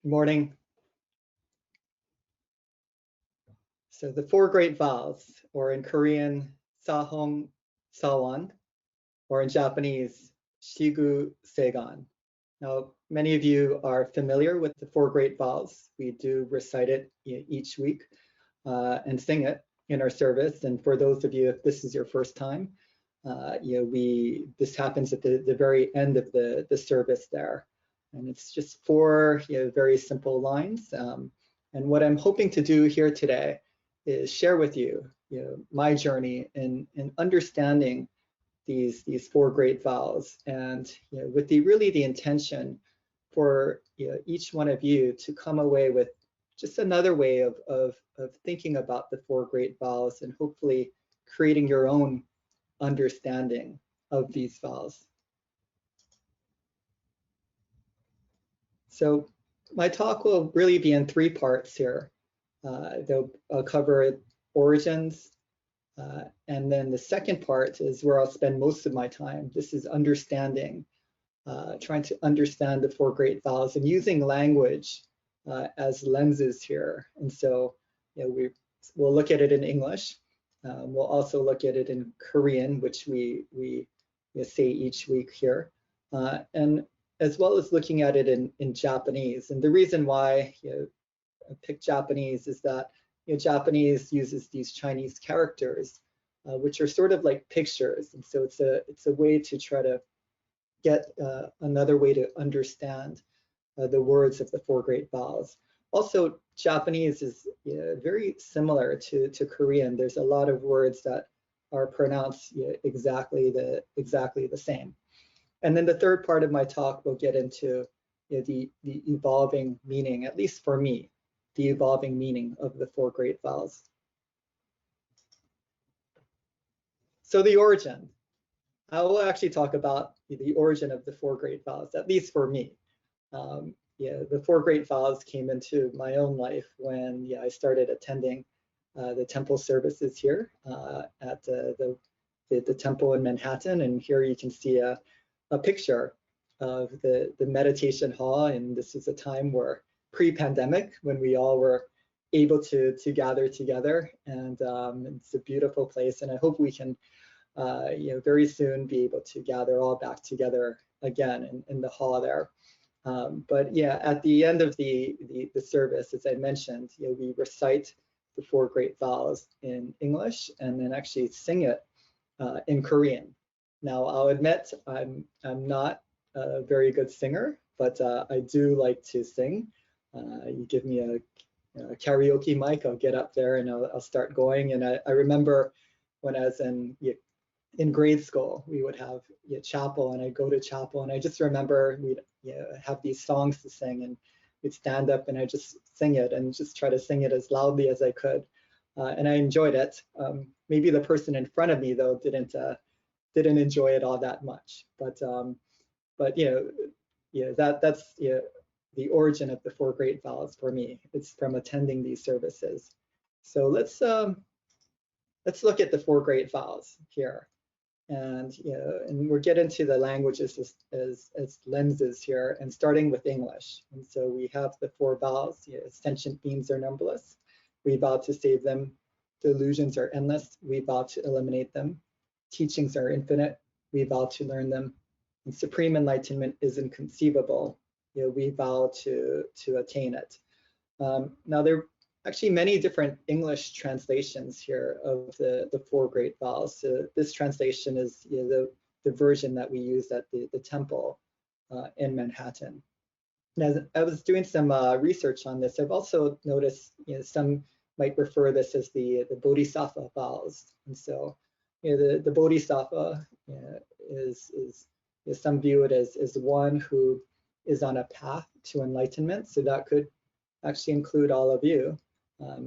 Good morning. So the four great vows, or in Korean, Sahong Sawan, or in Japanese, Shigu Seigan. Now, many of you are familiar with the four great vows. We do recite it each week and sing it in our service. And for those of you, if this is your first time, this happens at the very end of the service there. And it's just four very simple lines. And what I'm hoping to do here today is share with you, my journey in understanding these four great vows, and with the intention for each one of you to come away with just another way of thinking about the four great vows, and hopefully creating your own understanding of these vows. So my talk will really be in three parts here. I'll cover origins, and then the second part is where I'll spend most of my time. This is understanding, trying to understand the four great vows and using language as lenses here. And so we'll look at it in English. We'll also look at it in Korean, which we say each week here, and as well as looking at it in Japanese. And the reason why I picked Japanese is that Japanese uses these Chinese characters, which are sort of like pictures, and so it's a way to try to get another way to understand the words of the four great vows. Also, Japanese is very similar to Korean. There's a lot of words that are pronounced exactly the same. And then the third part of my talk will get into the evolving meaning, at least for me, the evolving meaning of the four great vows. So the origin. I will actually talk about the origin of the four great vows, at least for me. The four great vows came into my own life when I started attending the temple services here at the temple in Manhattan. And here you can see a picture of the meditation hall. And this is a time where pre-pandemic, when we all were able to gather together, and it's a beautiful place. And I hope we can very soon be able to gather all back together again in the hall there. But yeah, at the end of the service, as I mentioned, we recite the four great vows in English and then actually sing it in Korean. Now, I'll admit I'm not a very good singer, but I do like to sing. You give me a karaoke mic, I'll get up there and I'll start going. And I remember when I was in grade school, we would have chapel, and I'd go to chapel, and I just remember we'd have these songs to sing, and we'd stand up and I'd just sing it and just try to sing it as loudly as I could. And I enjoyed it. Maybe the person in front of me, though, didn't enjoy it all that much. But that's the origin of the four great vows for me. It's from attending these services. So let's look at the four great vows here, and we'll get into the languages as lenses here, and starting with English. And so we have the four vows. Sentient beings are numberless. We vow to save them. Delusions are endless. We vow to eliminate them. Teachings are infinite. We vow to learn them. And supreme enlightenment is inconceivable. We vow to attain it. Now, there are actually many different English translations here of the four great vows. So this translation is the version that we use at the temple in Manhattan. And as I was doing some research on this, I've also noticed some might refer this as the Bodhisattva vows. And so the Bodhisattva is some view it as one who is on a path to enlightenment. So that could actually include all of you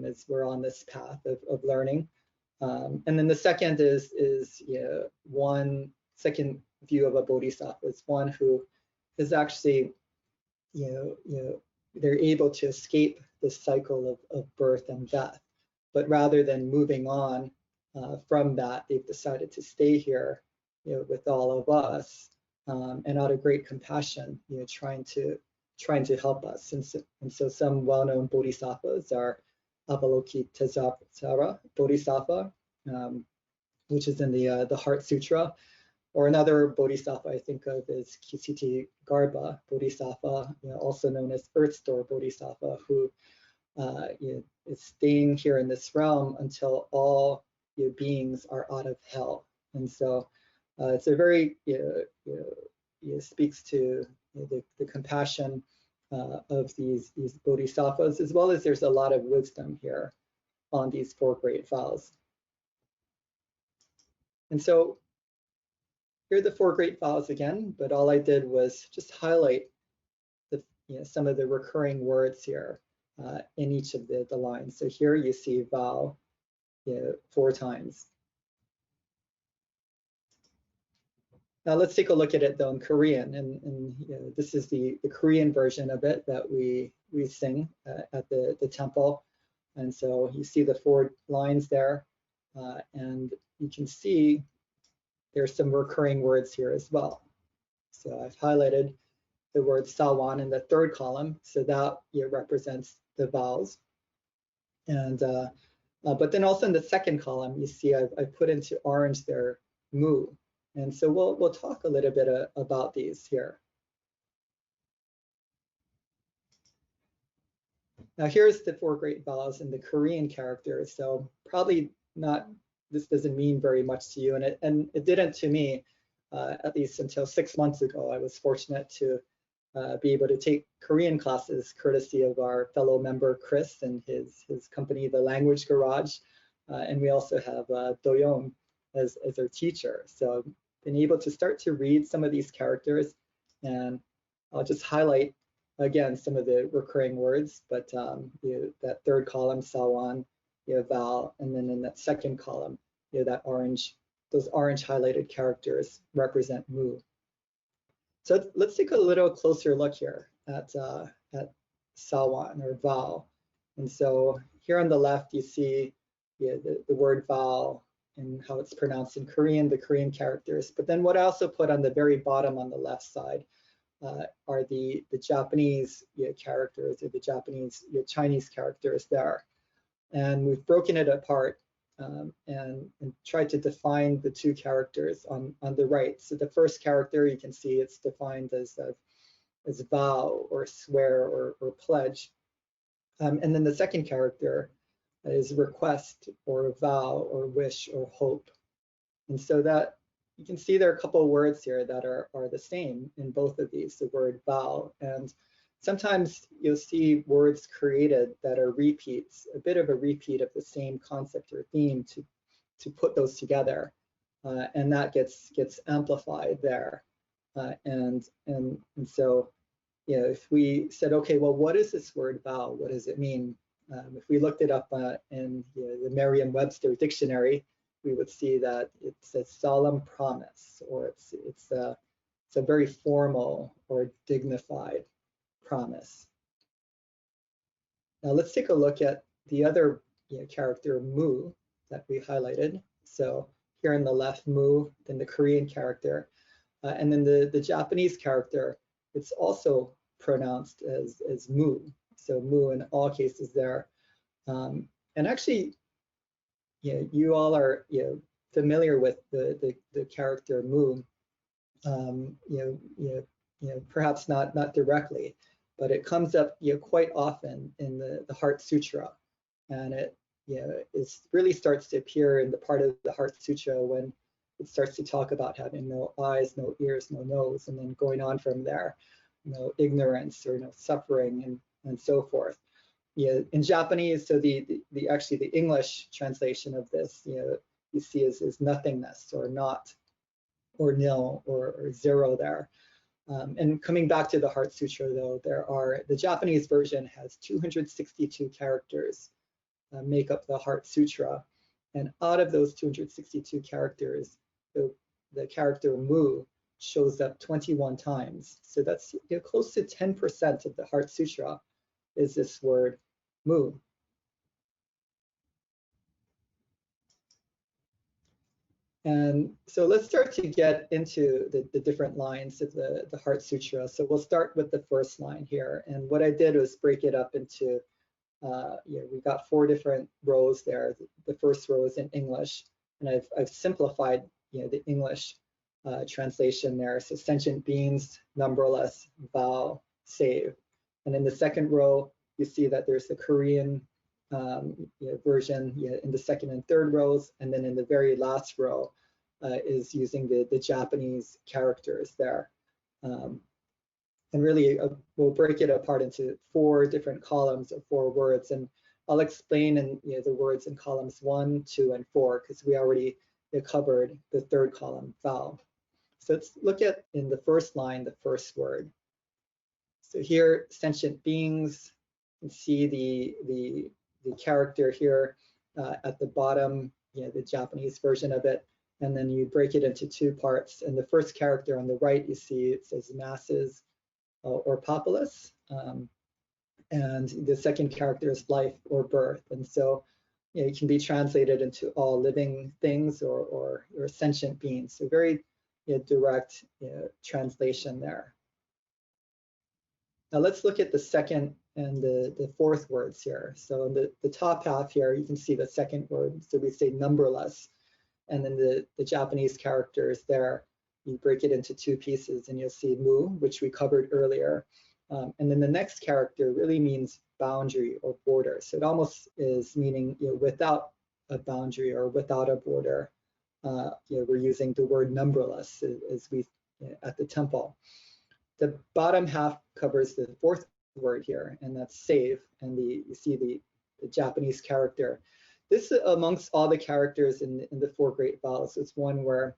as we're on this path of learning. And then the second is one second view of a Bodhisattva is one who is actually they're able to escape the cycle of birth and death, but rather than moving on from that, they've decided to stay here with all of us, and out of great compassion, trying to trying to help us. And so some well-known bodhisattvas are Avalokitesvara Bodhisattva, which is in the Heart Sutra. Or another bodhisattva I think of is Kisiti Garbha Bodhisattva, also known as Earth Store Bodhisattva, who is staying here in this realm until all beings are out of hell. And so it's a very, it speaks to the compassion of these bodhisattvas, as well as there's a lot of wisdom here on these four great vows. And so here are the four great vows again, but all I did was just highlight some of the recurring words here in each of the lines. So here you see vow 4 times. Now let's take a look at it though in Korean, and this is the Korean version of it that we sing at the temple. And so you see the 4 lines there, and you can see there's some recurring words here as well. So I've highlighted the word sawan in the 3rd column, so that represents the vows. And but then also in the 2nd column, you see I've put into orange there mu. And so we'll talk a little bit about these here. Now here's the 4 great vows in the Korean characters. So probably not, this doesn't mean very much to you, and it didn't to me, at least until 6 months ago. I was fortunate to be able to take Korean classes courtesy of our fellow member Chris and his company, the Language Garage, and we also have Doyeon as our teacher. So I've been able to start to read some of these characters, and I'll just highlight again some of the recurring words. But that 3rd column, sawan, vow, and then in that 2nd column, that orange, those orange highlighted characters represent mu. So let's take a little closer look here at sawan or vow. And so here on the left, you see the word vow and how it's pronounced in Korean, the Korean characters. But then what I also put on the very bottom on the left side are the Japanese characters, or the Japanese Chinese characters there. And we've broken it apart and tried to define the 2 characters on the right. So the first character, you can see it's defined as vow or swear or pledge. And then the 2nd character is request or vow or wish or hope. And so that you can see there are a couple of words here that are the same in both of these, the word vow. And sometimes you'll see words created that are repeats, a bit of a repeat of the same concept or theme to put those together. And that gets amplified there. And so, if we said, okay, well, what is this word vow? What does it mean? If we looked it up in the Merriam-Webster dictionary, we would see that it's a solemn promise, or it's a very formal or dignified promise. Now let's take a look at the other character mu that we highlighted. So here on the left, mu, then the Korean character, and then the Japanese character, it's also pronounced as mu. So mu in all cases there. And actually, you all are familiar with the character mu. Perhaps not directly, but it comes up quite often in the Heart Sutra, and it really starts to appear in the part of the Heart Sutra when it starts to talk about having no eyes, no ears, no nose, and then going on from there, no ignorance or no suffering and so forth. In Japanese, so actually the English translation of this, you see is nothingness or not, or nil or zero there. And coming back to the Heart Sutra, though, the Japanese version has 262 characters make up the Heart Sutra, and out of those 262 characters, the character mu shows up 21 times. So that's close to 10% of the Heart Sutra is this word mu. Now, And so let's start to get into the different lines of the Heart Sutra. So we'll start with the first line here. And what I did was break it up into, we got 4 different rows there. The first row is in English, and I've simplified, the English translation there. So sentient beings, numberless, vow, save. And in the second row, you see that there's the Korean version in the second and third rows, and then in the very last row is using the Japanese characters there. And really, we'll break it apart into 4 different columns of 4 words, and I'll explain in the words in columns 1, 2, and 4 because we already covered the third column, vow. So let's look at in the first line, the first word. So here, sentient beings. You can see the character here at the bottom, the Japanese version of it, and then you break it into 2 parts. And the first character on the right, you see it says masses or populace, and the second character is life or birth. And so it can be translated into all living things or sentient beings. So very direct translation there. Now let's look at the second and the fourth words here. So in the top half here, you can see the second word. So we say numberless. And then the Japanese characters there, you break it into 2 pieces and you'll see mu, which we covered earlier. And then the next character really means boundary or border. So it almost is meaning without a boundary or without a border. We're using the word numberless as we at the temple. The bottom half covers the fourth word here, and that's save. And you see the Japanese character. This, amongst all the characters in the 4 great vows, is one where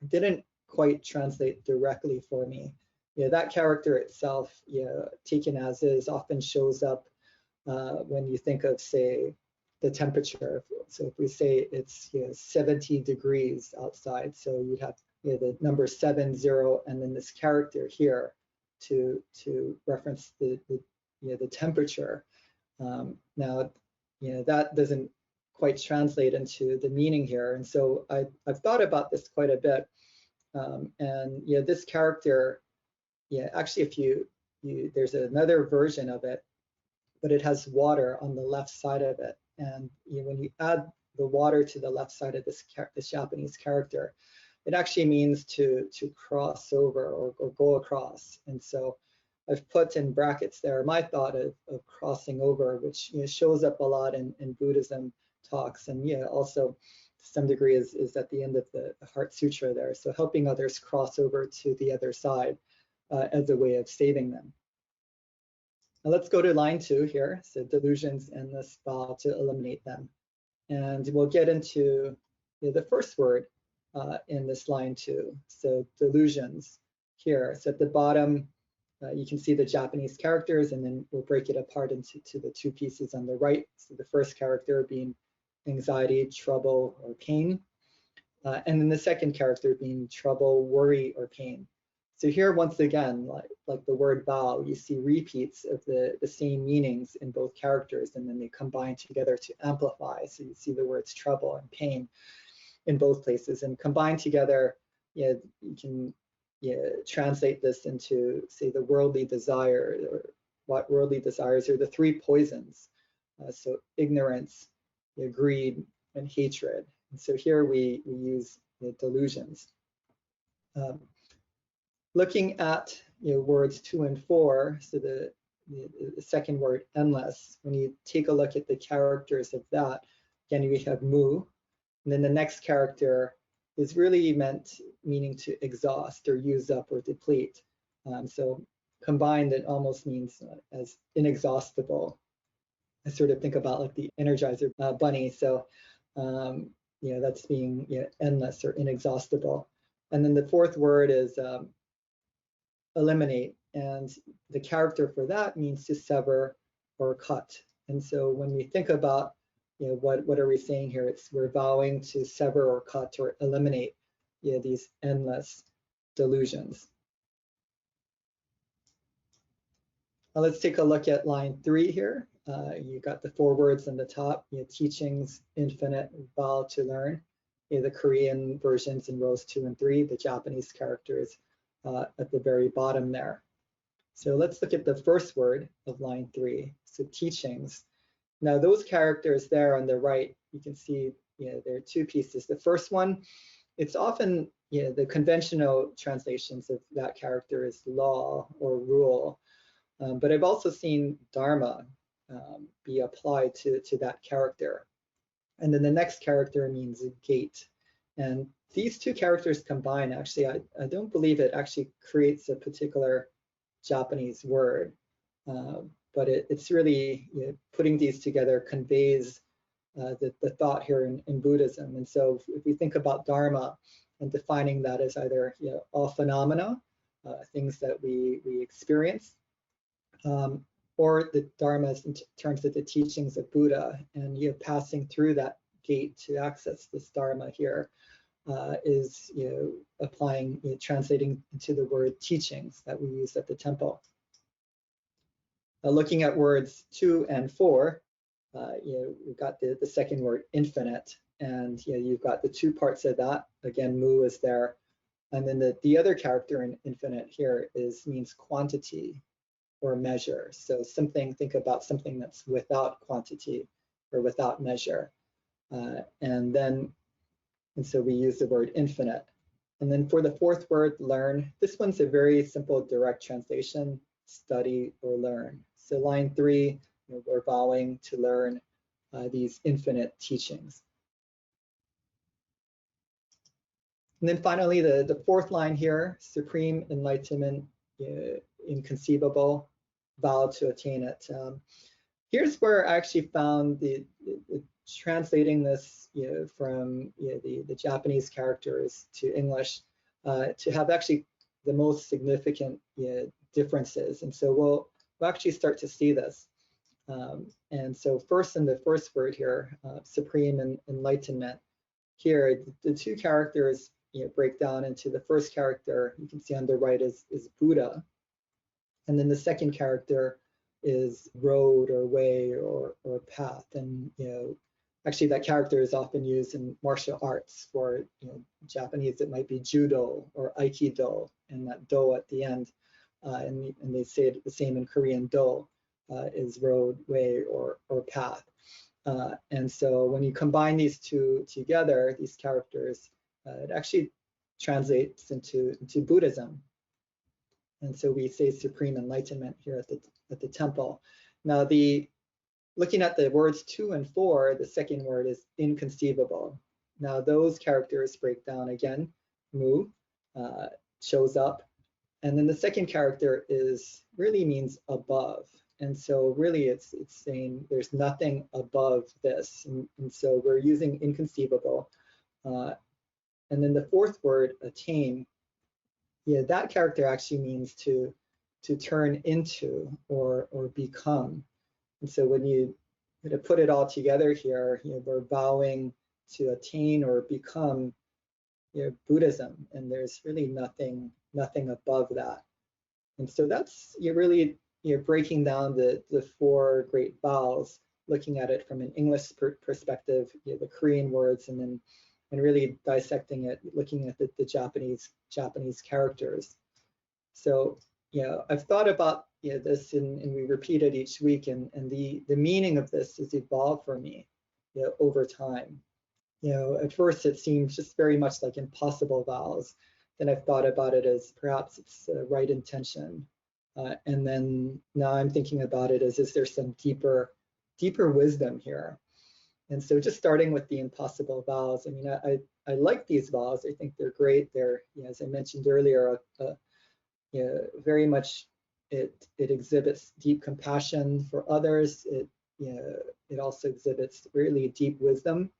it didn't quite translate directly for me. That character itself, taken as is, often shows up when you think of, say, the temperature. So if we say it's 70 degrees outside, so you'd have the number 70 and then this character here to reference the temperature. Now that doesn't quite translate into the meaning here, and so I've thought about this quite a bit. And this character, actually, if there's another version of it, but it has water on the left side of it, and when you add the water to the left side of this Japanese character, it actually means to cross over or go across. And so I've put in brackets there my thought of crossing over, which shows up a lot in Buddhism talks, and also to some degree is at the end of the Heart Sutra there. So helping others cross over to the other side as a way of saving them. Now let's go to line 2 here. So delusions and this vow to eliminate them. And we'll get into the first word in this line 2. So delusions here. So at the bottom, you can see the Japanese characters, and then we'll break it apart into the 2 pieces on the right. So the first character being anxiety, trouble, or pain. And then the second character being trouble, worry, or pain. So here, once again, like the word vow, you see repeats of the same meanings in both characters, and then they combine together to amplify. So you see the words trouble and pain in both places, and combined together, you can translate this into, say, the worldly desire, or what worldly desires are the 3 poisons. So ignorance, greed, and hatred. And so here we use delusions. Looking at words 2 and 4, so the second word, endless, when you take a look at the characters of that, again, we have mu, and then the next character is really meaning to exhaust or use up or deplete. So combined, it almost means as inexhaustible. I sort of think about like the Energizer bunny. So that's being endless or inexhaustible. And then the fourth word is eliminate, and the character for that means to sever or cut. And so when we think about what are we saying here, we're vowing to sever or cut or eliminate these endless delusions. Now let's take a look at line 3 here. You got the 4 words on the top, teachings, infinite, vow to learn. the Korean versions in rows 2 and 3, the Japanese characters at the very bottom there. So let's look at the first word of line 3, so teachings. Now those characters there on the right, you can see there are two pieces. The first one, it's often the conventional translations of that character is law or rule, but I've also seen dharma be applied to that character. And then the next character means gate. And these two characters combined, actually, I don't believe it actually creates a particular Japanese word, but it's really putting these together conveys the thought here in Buddhism. And so if we think about dharma and defining that as either all phenomena, things that we experience, or the dharmas in terms of the teachings of Buddha, and passing through that gate to access this dharma here is applying, translating into the word teachings that we use at the temple. Looking at words 2 and 4, we've got the second word, infinite, and you've got the two parts of that. Again, mu is there, and then the other character in infinite here means quantity or measure. So think about something that's without quantity or without measure, and so we use the word infinite. And then for the fourth word, learn, this one's a very simple direct translation, study or learn. So line 3, we're vowing to learn these infinite teachings. And then finally, the fourth line here, supreme enlightenment, inconceivable, vow to attain it. Here's where I actually found the translating this from the Japanese characters to English to have actually the most significant differences. And so we'll actually start to see this. And so first in the first word here, supreme and enlightenment, here the two characters break down into the first character, you can see on the right is Buddha. And then the second character is road or way or path. And actually that character is often used in martial arts. For Japanese, it might be judo or aikido, and that do at the end. And they say it the same in Korean, do is road, way, or path. And so when you combine these two together, these characters, it actually translates into Buddhism. And so we say supreme enlightenment here at the temple. Now looking at the words 2 and 4, the second word is inconceivable. Now those characters break down again, mu shows up. And then the second character really means above. And so really it's saying there's nothing above this. And so we're using inconceivable. And then the fourth word, attain, that character actually means to turn into or become. And so when you put it all together here, we're vowing to attain or become Buddhism, and there's really nothing above that. And so that's really breaking down the four great vows, looking at it from an English perspective, the Korean words, and really dissecting it, looking at the Japanese characters. So I've thought about this, and we repeat it each week, and the meaning of this has evolved for me over time. At first it seemed just very much like impossible vows. Then I've thought about it as perhaps it's the right intention. And then now I'm thinking about it as, is there some deeper wisdom here? And so just starting with the impossible vows, I mean, I like these vows. I think they're great. They're, as I mentioned earlier, very much it exhibits deep compassion for others. It also exhibits really deep wisdom,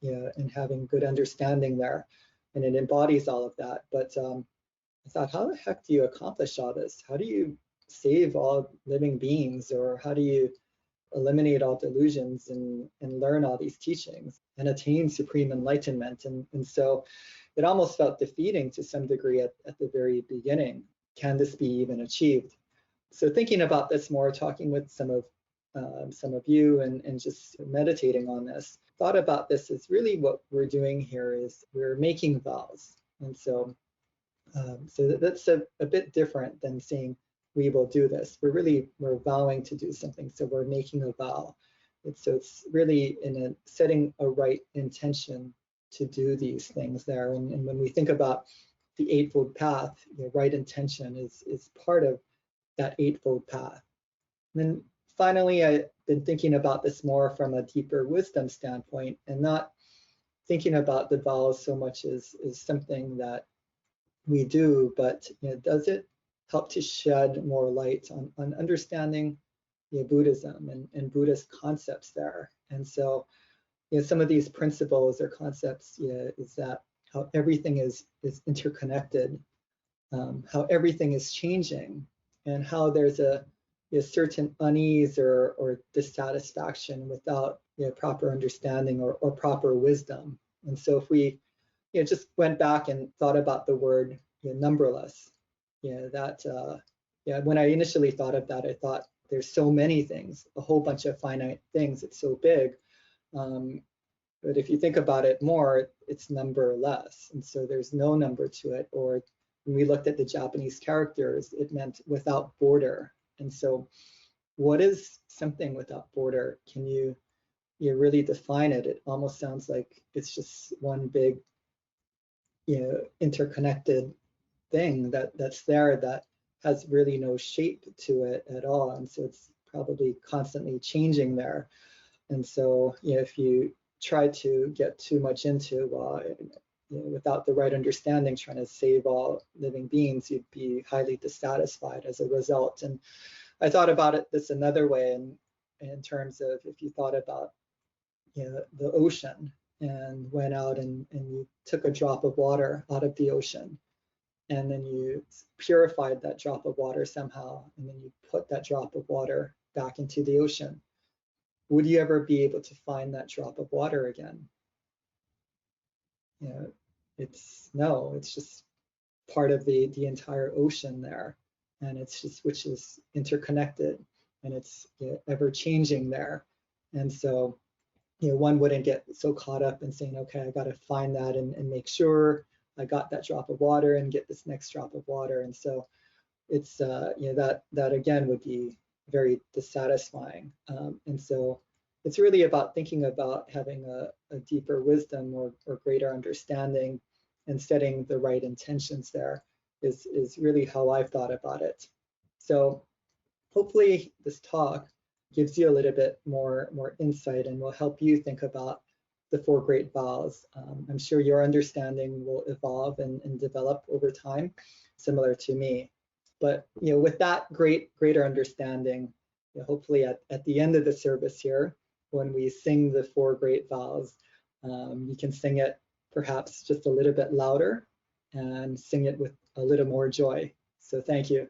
and having good understanding there, and it embodies all of that. But I thought, how the heck do you accomplish all this? How do you save all living beings, or how do you eliminate all delusions and learn all these teachings and attain supreme enlightenment? And so it almost felt defeating to some degree at the very beginning. Can this be even achieved? So thinking about this more, talking with some of you and just meditating on this, thought about this as really what we're doing here is we're making vows. And so, that's a bit different than saying we will do this. We're vowing to do something. So we're making a vow. So it's really setting a right intention to do these things there. And when we think about the Eightfold Path, right intention is part of that Eightfold Path. And then finally, I've been thinking about this more from a deeper wisdom standpoint and not thinking about the vows so much as something that we do, but does it help to shed more light on understanding Buddhism and Buddhist concepts there? And so some of these principles or concepts is that how everything is interconnected, how everything is changing, and how there's a certain unease or dissatisfaction without proper understanding or proper wisdom. And so if we just went back and thought about the word numberless, when I initially thought of that, I thought there's so many things, a whole bunch of finite things, it's so big. But if you think about it more, it's numberless. And so there's no number to it. Or when we looked at the Japanese characters, it meant without border. And so what is something without border? Can you really define it? It almost sounds like it's just one big interconnected thing that's there that has really no shape to it at all. And so it's probably constantly changing there. And so if you try to get too much into without the right understanding, trying to save all living beings, you'd be highly dissatisfied as a result. And I thought about it this another way, in terms of if you thought about the ocean and went out and you took a drop of water out of the ocean, and then you purified that drop of water somehow, and then you put that drop of water back into the ocean, would you ever be able to find that drop of water again? It's just part of the entire ocean there, and it's just which is interconnected, and it's ever changing there. And so one wouldn't get so caught up in saying, okay, I got to find that and make sure I got that drop of water and get this next drop of water. And so it's that again would be very dissatisfying. And so it's really about thinking about having a deeper wisdom or greater understanding, and setting the right intentions there is really how I've thought about it. So hopefully this talk gives you a little bit more insight and will help you think about the Four Great Vows. I'm sure your understanding will evolve and develop over time, similar to me. But with that greater understanding, hopefully at the end of the service here, when we sing the Four Great Vows, you can sing it perhaps just a little bit louder and sing it with a little more joy. So thank you.